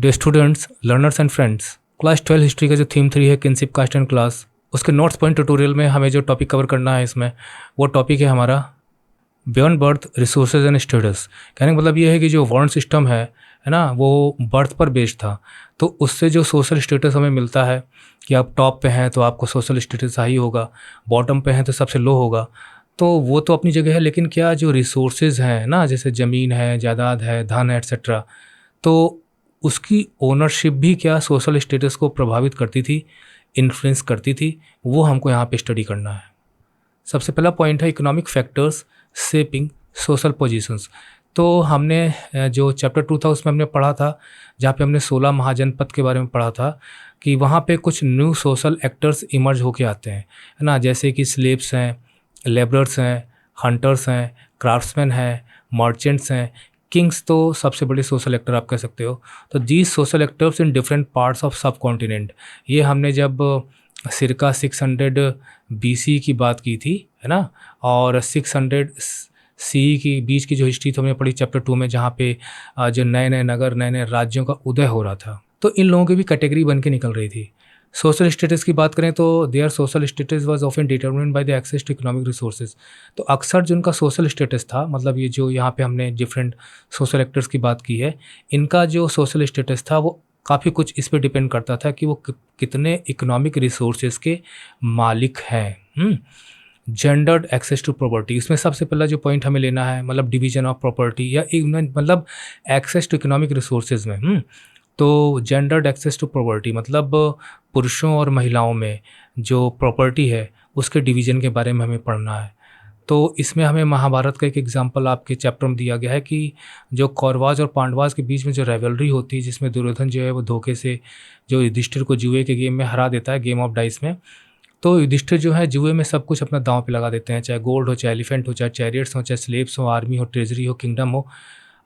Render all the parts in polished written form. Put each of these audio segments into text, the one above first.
Dear students, learners and friends, class 12 history का जो theme 3 है किनशिप कास्ट एंड क्लास, उसके नोट्स पॉइंट ट्यूटोरियल में हमें जो टॉपिक कवर करना है इसमें वो टॉपिक है हमारा beyond birth resources and status. कहने का मतलब ये है कि जो वर्ण सिस्टम है ना, वो बर्थ पर बेस्ड था, तो उससे जो सोशल स्टेटस हमें मिलता है कि आप टॉप पे हैं तो आपको सोशल स्टेटस हाई होगा, बॉटम पे हैं तो सबसे लो होगा। तो वो तो अपनी जगह है, लेकिन क्या जो रिसोर्सेज हैं ना, जैसे ज़मीन है, जायदाद है, धन है, एट्सेट्रा, तो उसकी ओनरशिप भी क्या सोशल स्टेटस को प्रभावित करती थी, इन्फ्लुएंस करती थी, वो हमको यहाँ पे स्टडी करना है। सबसे पहला पॉइंट है economic factors shaping social positions. तो हमने जो चैप्टर 2 था उसमें हमने पढ़ा था, जहाँ पे हमने 16 महाजनपद के बारे में पढ़ा था कि वहाँ पे कुछ न्यू सोशल एक्टर्स इमर्ज होके आते हैं, है ना, जैसे कि स्लेव्स हैं, लेबरर्स हैं, हंटर्स हैं, क्राफ्ट्समैन हैं, मर्चेंट्स हैं, किंग्स तो सबसे बड़े सोशल एक्टर आप कह सकते हो। तो these social actors in different parts of सब कॉन्टिनेंट, ये हमने जब सिरका 600 BC की बात की थी, है ना, और 600 CE की बीच की जो हिस्ट्री थी हमने पढ़ी चैप्टर 2 में, जहाँ पे जो नए नए नगर, नए नए राज्यों का उदय हो रहा था, तो इन लोगों की भी कैटेगरी बन के निकल रही थी। सोशल स्टेटस की बात करें तो their social status was often determined by the access to economic resources. तो अक्सर जो उनका सोशल स्टेटस था, मतलब ये जो यहाँ पे हमने डिफरेंट सोशल एक्टर्स की बात की है, इनका जो सोशल स्टेटस था वो काफ़ी कुछ इस पे डिपेंड करता था कि वो कितने इकोनॉमिक रिसोर्सेज के मालिक हैं। जेंडर्ड एक्सेस टू प्रॉपर्टी, इसमें सबसे पहला जो पॉइंट हमें लेना है, मतलब डिवीजन ऑफ प्रॉपर्टी या मतलब एक्सेस टू इकोनॉमिक रिसोर्सेज में। तो जेंडर्ड एक्सेस टू प्रॉपर्टी मतलब पुरुषों और महिलाओं में जो प्रॉपर्टी है उसके डिवीज़न के बारे में हमें पढ़ना है। तो इसमें हमें महाभारत का एक एग्जांपल आपके चैप्टर में दिया गया है कि जो कौरवाज और पांडवाज के बीच में जो राइवलरी होती है, जिसमें दुर्योधन जो है वो धोखे से जो युधिष्ठिर को जुए के गेम में हरा देता है, गेम ऑफ डाइस में। तो युधिष्ठिर जो है जुए में सब कुछ अपना दांव पे लगा देते हैं, चाहे गोल्ड हो, चाहे एलिफेंट हो, चाहे चैरियट्स हो, चाहे स्लेव्स हो, आर्मी हो, ट्रेजरी हो, किंगडम हो,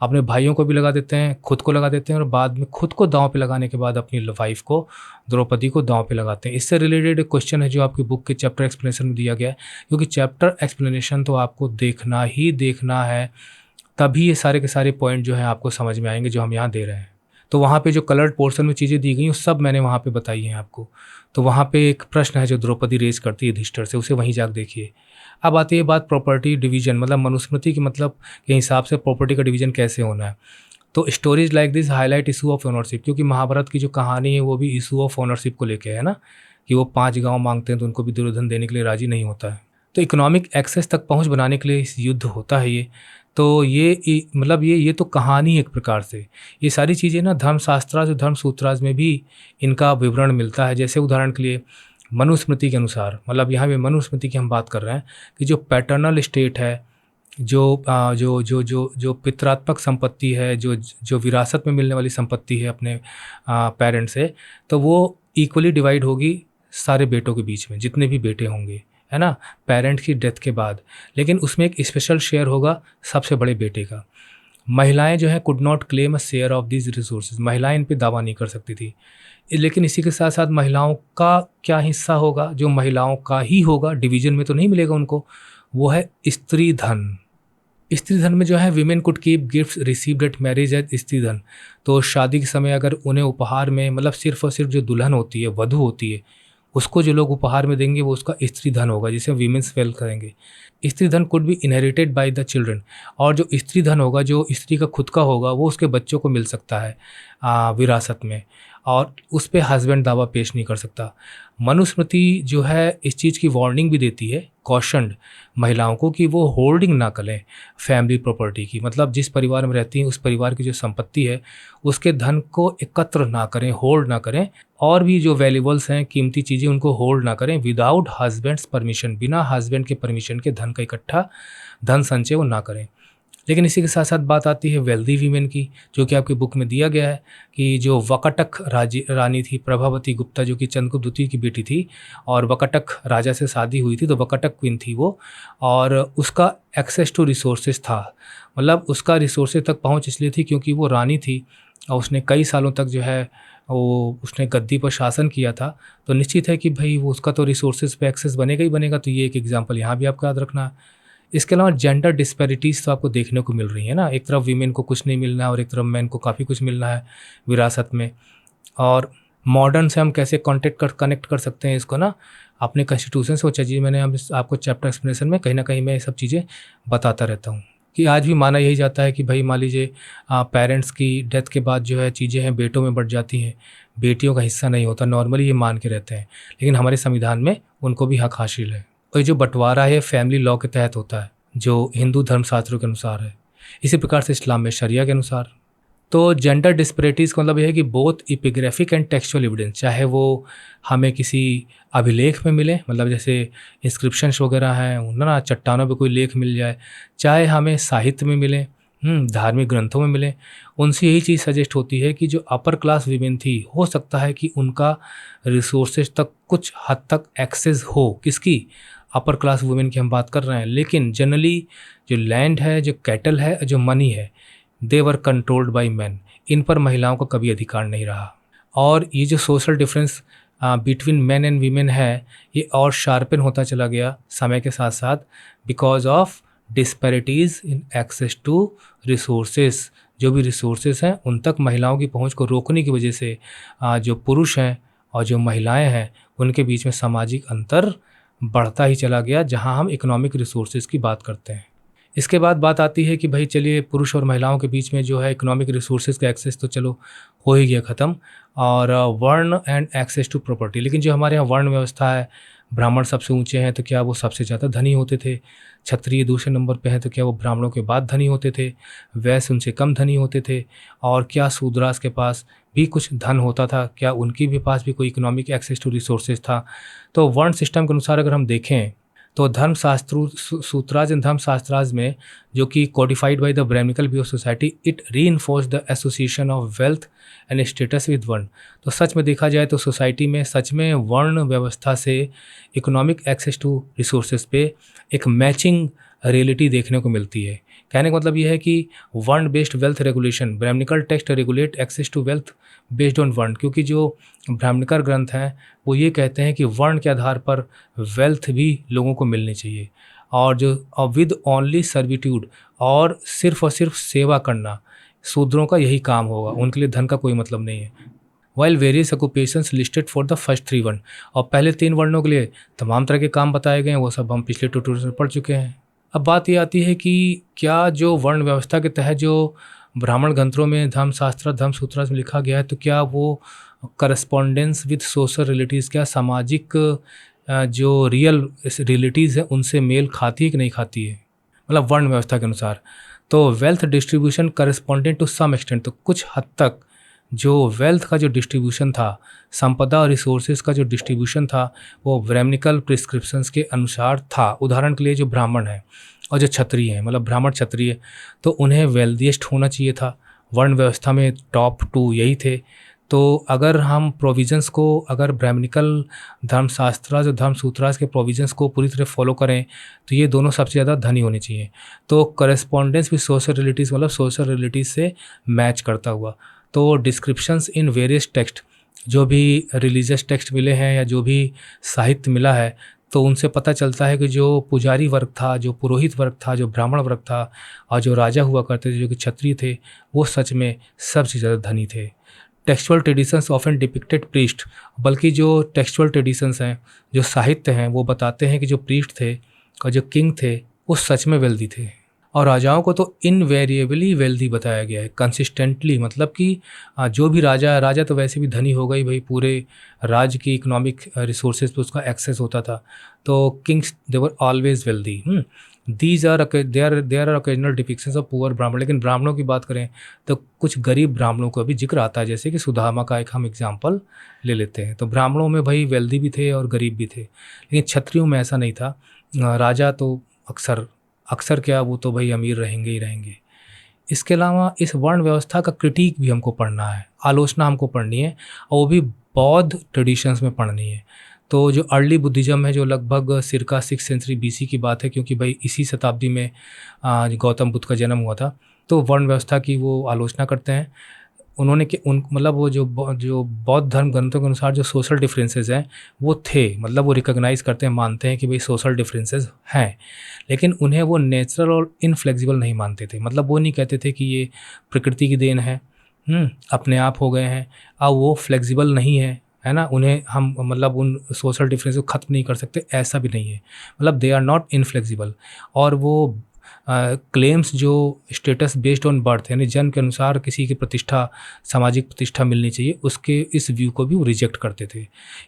अपने भाइयों को भी लगा देते हैं, खुद को लगा देते हैं, और बाद में खुद को दांव पे लगाने के बाद अपनी वाइफ को, द्रौपदी को दांव पे लगाते हैं। इससे रिलेटेड एक क्वेश्चन है जो आपकी बुक के चैप्टर एक्सप्लेनेशन में दिया गया है, क्योंकि चैप्टर एक्सप्लेनेशन तो आपको देखना ही देखना है, तभी ये सारे के सारे पॉइंट जो हैं आपको समझ में आएंगे जो हम यहाँ दे रहे हैं। तो वहाँ पे जो कलर्ड पोर्शन में चीज़ें दी गई वो सब मैंने वहाँ पे बताई हैं आपको। तो वहाँ पे एक प्रश्न है जो द्रौपदी रेज करती है युधिष्ठिर से, उसे वहीं जाकर देखिए। अब आती है बात प्रॉपर्टी डिवीजन, मतलब मनुस्मृति की मतलब के हिसाब से प्रॉपर्टी का डिवीजन कैसे होना है। तो stories like this highlight issue of ownership, क्योंकि महाभारत की जो कहानी है वो भी इशू ऑफ ओनरशिप को लेके है ना, कि वो 5 गाँव मांगते हैं तो उनको भी दुर्योधन देने के लिए राजी नहीं होता है। तो इकोनॉमिक एक्सेस तक पहुंच बनाने के लिए इस युद्ध होता है ये। तो मतलब ये तो कहानी है एक प्रकार से। ये सारी चीज़ें ना धर्मशास्त्राज और धर्मसूत्राज में भी इनका विवरण मिलता है। जैसे उदाहरण के लिए मनुस्मृति के अनुसार, मतलब यहाँ पे मनुस्मृति की हम बात कर रहे हैं कि जो पैटर्नल स्टेट है, जो पितरात्मक संपत्ति है, जो विरासत में मिलने वाली संपत्ति है अपने पेरेंट्स से, तो वो इक्वली डिवाइड होगी सारे बेटों के बीच में, जितने भी बेटे होंगे, है ना, पेरेंट की डेथ के बाद। लेकिन उसमें एक स्पेशल शेयर होगा सबसे बड़े बेटे का। महिलाएं जो है could not claim a share of this resources, महिलाएं इन पे दावा नहीं कर सकती थी। लेकिन इसी के साथ साथ महिलाओं का क्या हिस्सा होगा, जो महिलाओं का ही होगा, डिवीजन में तो नहीं मिलेगा उनको, वो है स्त्री धन। स्त्री धन में जो है women could keep gifts received at marriage as स्त्री धन। तो शादी के समय अगर उन्हें उपहार में, मतलब सिर्फ और सिर्फ जो दुल्हन होती है, वधू होती है, उसको जो लोग उपहार में देंगे वो उसका स्त्री धन होगा, जिसे वीमेंस वेल्थ करेंगे। स्त्री धन could be inherited by the children, और जो स्त्री धन होगा, जो स्त्री का खुद का होगा, वो उसके बच्चों को मिल सकता है विरासत में, और उस पर हस्बैंड दावा पेश नहीं कर सकता। मनुस्मृति जो है इस चीज़ की वार्निंग भी देती है, कॉशन्ड महिलाओं को, कि वो होल्डिंग ना करें फैमिली प्रॉपर्टी की, मतलब जिस परिवार में रहती हैं उस परिवार की जो संपत्ति है उसके धन को एकत्र ना करें, होल्ड ना करें, और भी जो वैल्यूबल्स हैं, कीमती चीज़ें, उनको होल्ड ना करें विदाउट हस्बैंड्स परमिशन, बिना हस्बैंड के परमिशन के धन का इकट्ठा, धन संचय वो ना करें। लेकिन इसी के साथ साथ बात आती है वेल्दी वीमेन की, जो कि आपकी बुक में दिया गया है कि जो वकटक रानी थी प्रभावती गुप्ता, जो कि चंद्रगुप्त द्वितीय की बेटी थी, और वकटक राजा से शादी हुई थी, तो वकटक क्वीन थी वो, और उसका एक्सेस टू रिसोर्सेज था, मतलब उसका रिसोर्सेज तक पहुंच इसलिए थी क्योंकि वो रानी थी और उसने कई सालों तक जो है वो उसने गद्दी पर शासन किया था। तो निश्चित है कि भाई वो उसका तो रिसोर्सेज पे एक्सेस बनेगा ही बनेगा। तो ये एक एग्जांपल यहाँ भी आपको याद रखना है। इसके अलावा जेंडर डिस्पैरिटीज़ तो आपको देखने को मिल रही है ना, एक तरफ वीमेन को कुछ नहीं मिलना है और एक तरफ मैन को काफ़ी कुछ मिलना है विरासत में। और मॉडर्न से हम कैसे कनेक्ट कर सकते हैं इसको ना अपने कॉन्स्टिट्यूशन से, वो चीज़ मैंने आपको चैप्टर एक्सप्लेनेशन में कहीं ना कहीं मैं ये सब चीज़ें बताता रहता हूँ कि आज भी माना यही जाता है कि भाई मान लीजिए पेरेंट्स की डेथ के बाद जो है चीज़ें हैं बेटों में बढ़ जाती हैं, बेटियों का हिस्सा नहीं होता, नॉर्मली ये मान के रहते हैं, लेकिन हमारे संविधान में उनको भी हक हासिल है। और ये जो बंटवारा है फैमिली लॉ के तहत होता है जो हिंदू धर्मशास्त्रों के अनुसार है, इसी प्रकार से इस्लाम में शरिया के अनुसार। तो जेंडर डिस्पैरिटीज़ का मतलब ये है कि both epigraphic and textual evidence, चाहे वो हमें किसी अभिलेख में मिले, मतलब जैसे इंस्क्रिप्शंस वगैरह हैं ना, चट्टानों पे कोई लेख मिल जाए, चाहे हमें साहित्य में मिले, धार्मिक ग्रंथों में मिले, उनसे यही चीज़ सजेस्ट होती है कि जो अपर क्लास वीमेन थी हो सकता है कि उनका रिसोर्सेज तक कुछ हद तक एक्सेस हो, किसकी, अपर क्लास वुमेन की हम बात कर रहे हैं। लेकिन जनरली जो लैंड है, जो कैटल है, जो मनी है, दे वर कंट्रोल्ड बाई मैन, इन पर महिलाओं का कभी अधिकार नहीं रहा। और ये जो social difference between man and women है ये और शार्पन होता चला गया समय के साथ साथ because of disparities in access to resources. जो भी रिसोर्सेज हैं उन तक महिलाओं की पहुंच को रोकने की वजह से जो पुरुष हैं और जो महिलाएं हैं उनके बीच में सामाजिक अंतर बढ़ता ही चला गया, जहां हम इकोनॉमिक रिसोर्सेज की बात करते हैं। इसके बाद बात आती है कि भाई चलिए पुरुष और महिलाओं के बीच में जो है इकोनॉमिक रिसोर्सेज का एक्सेस तो चलो हो ही गया ख़त्म, और वर्ण एंड एक्सेस टू प्रॉपर्टी। लेकिन जो हमारे यहाँ वर्ण व्यवस्था है, ब्राह्मण सबसे ऊंचे हैं तो क्या वो सबसे ज़्यादा धनी होते थे, क्षत्रिय दूसरे नंबर पे हैं तो क्या वो ब्राह्मणों के बाद धनी होते थे, वैश्य उनसे कम धनी होते थे, और क्या शूद्रास के पास भी कुछ धन होता था, क्या उनके भी पास भी कोई इकोनॉमिक एक्सेस टू रिसोर्सेज था। तो वर्ण सिस्टम के अनुसार अगर हम देखें तो धर्मशास्त्र सूत्राज एंड धर्मशास्त्राज में जो कि codified by the brahmanical view of society, it reinforce the association of wealth and status with varna. तो सच में देखा जाए तो सोसाइटी में सच में वर्ण व्यवस्था से इकोनॉमिक एक्सेस टू रिसोर्सेज पे एक मैचिंग रियलिटी देखने को मिलती है। कहने का मतलब यह है कि varna based wealth regulation, brahmanical text regulate access to wealth based on varna, क्योंकि जो ब्राह्मणिकल ग्रंथ हैं वो ये कहते हैं कि वर्ण के आधार पर वेल्थ भी लोगों को मिलनी चाहिए, और जो विद ओनली सर्विट्यूड, और सिर्फ सेवा करना शूद्रों का यही काम होगा, उनके लिए धन का कोई मतलब नहीं है। While various occupations listed for the first 3 वर्ण, और पहले 3 वर्णों के लिए तमाम तरह के काम बताए गए हैं, वो सब हम पिछले ट्यूटोरियल में पढ़ चुके हैं। अब बात ये आती है कि क्या जो वर्ण व्यवस्था के तहत जो ब्राह्मण ग्रंथों में धर्मशास्त्र धर्मसूत्र में लिखा गया है तो क्या वो करस्पॉन्डेंस विद सोशल रिलेटिव्स, क्या सामाजिक जो रियल रिलेटिव्स हैं उनसे मेल खाती है कि नहीं खाती है, मतलब वर्ण व्यवस्था के अनुसार। तो wealth distribution correspondent to some extent, तो कुछ हद तक जो वेल्थ का जो डिस्ट्रीब्यूशन था, संपदा और रिसोर्सेज का जो डिस्ट्रीब्यूशन था, वो ब्राह्मणिकल प्रिस्क्रिप्शंस के अनुसार था। उदाहरण के लिए जो ब्राह्मण हैं और जो क्षत्रिय हैं, मतलब ब्राह्मण क्षत्रिय, तो उन्हें वेल्दिएस्ट होना चाहिए था। वर्ण व्यवस्था में टॉप 2 यही थे। तो अगर हम प्रोविजंस को, अगर ब्राह्मणिकल धर्मशास्त्राज और धर्मसूत्राज के प्रोविजंस को पूरी तरह फॉलो करें तो ये दोनों सबसे ज़्यादा धनी होने चाहिए। तो करेस्पॉन्डेंस विद सोशल रिलेटिव्स, मतलब सोशल रिलेटिव से मैच करता हुआ। तो डिस्क्रिप्शंस इन वेरियस टेक्स्ट, जो भी रिलीजियस टेक्स्ट मिले हैं या जो भी साहित्य मिला है, तो उनसे पता चलता है कि जो पुजारी वर्ग था, जो पुरोहित वर्ग था, जो ब्राह्मण वर्ग था, और जो राजा हुआ करते थे जो कि क्षत्रिय थे, वो सच में सबसे ज़्यादा धनी थे। Textual traditions often depicted priest, बल्कि जो टेक्सचुअल ट्रेडिशंस हैं, जो साहित्य हैं, वो बताते हैं कि जो प्रीस्ट थे और जो किंग थे वो सच में वेल्दी थे। और राजाओं को तो इनवेरिएबली वेल्दी बताया गया है, कंसिस्टेंटली, मतलब कि जो भी राजा तो वैसे भी धनी होगा ही भाई, पूरे राज्य की इकोनॉमिक रिसोर्सेज पे उसका एक्सेस होता था। तो kings they were always wealthy. There are occasional depictions of poor Brahmin, लेकिन ब्राह्मणों की बात करें तो कुछ गरीब ब्राह्मणों का भी जिक्र आता है, जैसे कि सुदामा का एक हम एग्जाम्पल ले लेते हैं। तो ब्राह्मणों में भाई वेल्दी भी थे और गरीब भी थे, लेकिन क्षत्रियों में ऐसा नहीं था। राजा तो अक्सर क्या, वो तो भाई अमीर रहेंगे ही रहेंगे। इसके अलावा इस वर्ण व्यवस्था का क्रिटिक भी हमको पढ़ना है, आलोचना हमको पढ़नी है, और वो भी बौद्ध ट्रेडिशंस में पढ़नी है। तो जो अर्ली बुद्धिज़्म है, जो लगभग circa 6th सेंचुरी BC की बात है, क्योंकि भाई इसी शताब्दी में गौतम बुद्ध का जन्म हुआ था, तो वर्ण व्यवस्था की वो आलोचना करते हैं। उन्होंने कि उन मतलब वो जो बौद्ध धर्म ग्रंथों के अनुसार जो सोशल डिफरेंसेस हैं वो थे, मतलब वो रिकॉग्नाइज करते हैं, मानते हैं कि भाई सोशल डिफरेंसेस हैं, लेकिन उन्हें वो नेचुरल और इनफ्लेक्सिबल नहीं मानते थे। मतलब वो नहीं कहते थे कि ये प्रकृति की देन है, अपने आप हो गए हैं, अब वो फ्लेक्सिबल नहीं है ना, उन्हें हम मतलब उन सोशल डिफरेंस को ख़त्म नहीं कर सकते, ऐसा भी नहीं है। मतलब दे आर नॉट इनफ्लेक्सिबल। और वो क्लेम्स जो स्टेटस बेस्ड ऑन बर्थ, यानी जन्म के अनुसार किसी की प्रतिष्ठा, सामाजिक प्रतिष्ठा मिलनी चाहिए, उसके इस व्यू को भी वो रिजेक्ट करते थे।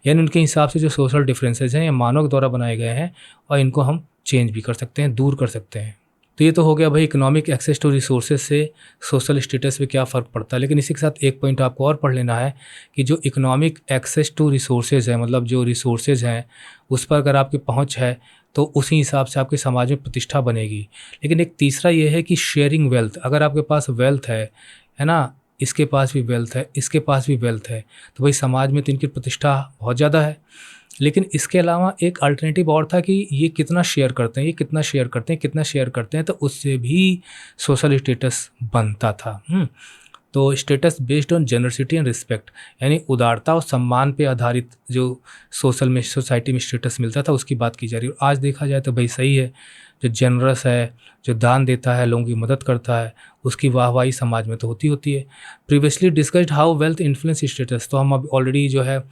यानी उनके हिसाब से जो सोशल डिफरेंसेस हैं ये मानव द्वारा बनाए गए हैं और इनको हम चेंज भी कर सकते हैं, दूर कर सकते हैं। तो ये तो हो गया भाई इकोनॉमिक एक्सेस टू रिसोर्सेज से सोशल स्टेटस पे क्या फ़र्क पड़ता है। लेकिन इसी के साथ एक पॉइंट आपको और पढ़ लेना है कि जो इकोनॉमिक एक्सेस टू रिसोर्सेज है, मतलब जो रिसोर्सेज हैं उस पर अगर आपकी पहुंच है तो उसी हिसाब से आपके समाज में प्रतिष्ठा बनेगी। लेकिन एक तीसरा ये है कि शेयरिंग वेल्थ, अगर आपके पास वेल्थ है ना, इसके पास भी वेल्थ है, इसके पास भी वेल्थ है, तो भाई समाज में तो इनकी प्रतिष्ठा बहुत ज़्यादा है। लेकिन इसके अलावा एक अल्टरनेटिव और था कि ये कितना शेयर करते हैं, ये कितना शेयर करते हैं, कितना शेयर करते हैं, तो उससे भी सोशल स्टेटस बनता था। तो status based on generosity and respect, यानी उदारता और सम्मान पे आधारित जो सोशल में, सोसाइटी में स्टेटस मिलता था, उसकी बात की जा रही है। और आज देखा जाए तो भाई सही है, जो जेनरस है, जो दान देता है, लोगों की मदद करता है, उसकी वाहवाही समाज में तो होती है। Previously discussed how wealth influence status, तो हम अब ऑलरेडी जो है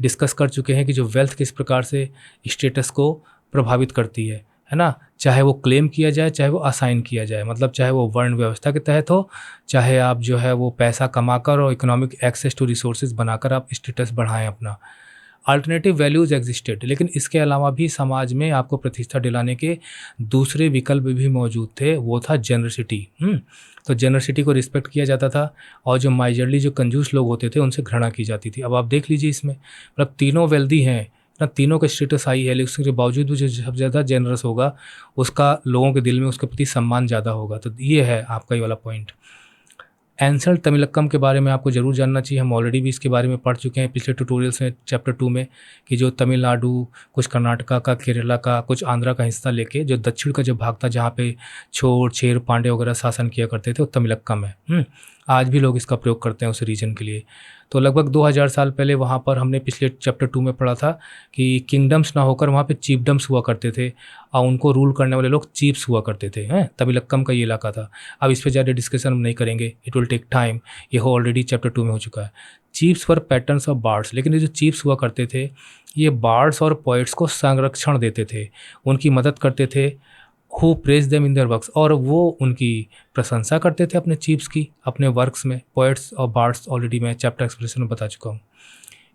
डिस्कस कर चुके हैं कि जो वेल्थ किस प्रकार से स्टेटस को प्रभावित करती है ना, चाहे वो क्लेम किया जाए, चाहे वो असाइन किया जाए, मतलब चाहे वो वर्ण व्यवस्था के तहत हो, चाहे आप जो है वो पैसा कमाकर और इकोनॉमिक एक्सेस टू रिसोर्सेज बनाकर आप स्टेटस बढ़ाएं अपना। अल्टरनेटिव वैल्यूज़ एग्जिस्टेड, लेकिन इसके अलावा भी समाज में आपको प्रतिष्ठा दिलाने के दूसरे विकल्प भी मौजूद थे, वो था जेनरसिटी। तो जेनरसिटी को रिस्पेक्ट किया जाता था और जो माइजरली, जो कंजूस लोग होते थे, उनसे घृणा की जाती थी। अब आप देख लीजिए इसमें, मतलब तीनों वेल्दी हैं ना, तीनों का स्टेटस हाई है, लेकिन उसके बावजूद भी जो सबसे ज़्यादा जेनरस होगा उसका लोगों के दिल में उसके प्रति सम्मान ज़्यादा होगा। तो ये है आपका ये वाला पॉइंट। एंसेंट तमिलक्कम के बारे में आपको ज़रूर जानना चाहिए, हम ऑलरेडी भी इसके बारे में पढ़ चुके हैं पिछले ट्यूटोरियल्स में, चैप्टर 2 में, कि जो तमिलनाडु, कुछ कर्नाटका का, केरला का, कुछ आंध्रा का हिस्सा लेके जो दक्षिण का जो भाग था, जहाँ पे छोर, छेर, पांडे वगैरह शासन किया करते थे, वो तमिलक्कम है। आज भी लोग इसका प्रयोग करते हैं उस रीजन के लिए। तो लगभग 2000 साल पहले वहाँ पर हमने पिछले चैप्टर 2 में पढ़ा था कि किंगडम्स ना होकर वहाँ पे चीफडम्स हुआ करते थे और उनको रूल करने वाले लोग चीफ्स हुआ करते थे। तमिलक्कम का ये इलाका था। अब इस पर ज़्यादा डिस्कशन हम नहीं करेंगे, इट विल टेक टाइम, ये हो ऑलरेडी चैप्टर 2 में हो चुका है। Chiefs were patterns of birds, लेकिन ये जो चीफ्स हुआ करते थे ये बार्ड्स और पोइट्स को संरक्षण देते थे, उनकी मदद करते थे। Who praise them in their works, और वो उनकी प्रशंसा करते थे अपने चीफ्स की, अपने वर्क्स में। पोएट्स और बार्ड्स ऑलरेडी मैं चैप्टर एक्सप्रेशन में बता चुका हूँ।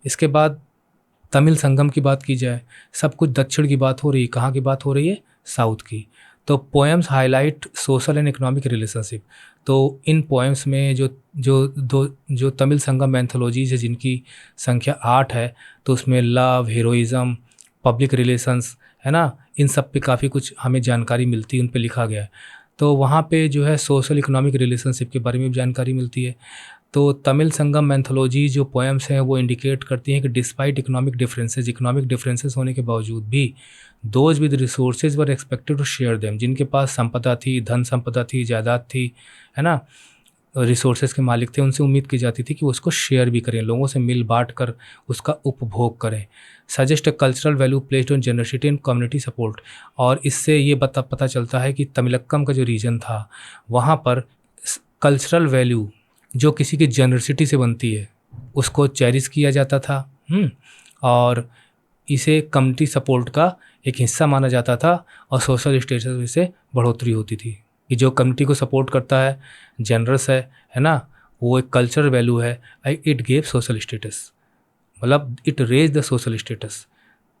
इसके बाद तमिल संगम की बात की जाए, सब कुछ दक्षिण की बात हो रही है, कहाँ की बात हो रही है? साउथ की। तो poems highlight social and economic relationship. तो इन पोएम्स में जो तमिल संगम मैथोलॉजीज है, जिनकी संख्या 8 है, तो उसमें लव, हीरोइज़म, पब्लिक रिलेशंस, है ना, इन सब पे काफ़ी कुछ हमें जानकारी मिलती है, उन पे लिखा गया है। तो वहाँ पे जो है सोशल इकोनॉमिक रिलेशनशिप के बारे में भी जानकारी मिलती है। तो तमिल संगम मैथोलॉजी जो पोएम्स हैं वो इंडिकेट करती हैं कि डिस्पाइट इकोनॉमिक डिफरेंसेस होने के बावजूद भी those with resources were expected to share them, जिनके पास संपदा थी, धन संपदा थी, जायदाद थी, है ना, रिसोर्सेज के मालिक थे, उनसे उम्मीद की जाती थी कि वो उसको शेयर भी करें, लोगों से मिल बांट कर उसका उपभोग करें। Suggest a cultural value placed on generosity and community support, और इससे ये पता चलता है कि तमिलक्कम का जो रीजन था वहाँ पर कल्चरल वैल्यू जो किसी की जनरसिटी से बनती है उसको चेरिश किया जाता था, और इसे कम्युनिटी सपोर्ट का एक हिस्सा माना जाता था, और सोशल स्टेटस से बढ़ोतरी होती थी कि जो कम्युनिटी को सपोर्ट करता है, जनरस है ना, वो एक कल्चरल वैल्यू है, इट गेव सोशल स्टेटस, मतलब it raise the social status.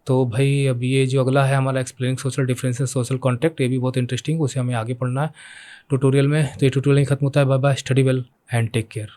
तो भाई अब ये जो अगला है हमारा explaining social differences social contact, ये भी बहुत इंटरेस्टिंग, उसे हमें आगे पढ़ना है ट्यूटोरियल में। तो ये ट्यूटोरियल नहीं खत्म होता है। Bye bye, study well and take care.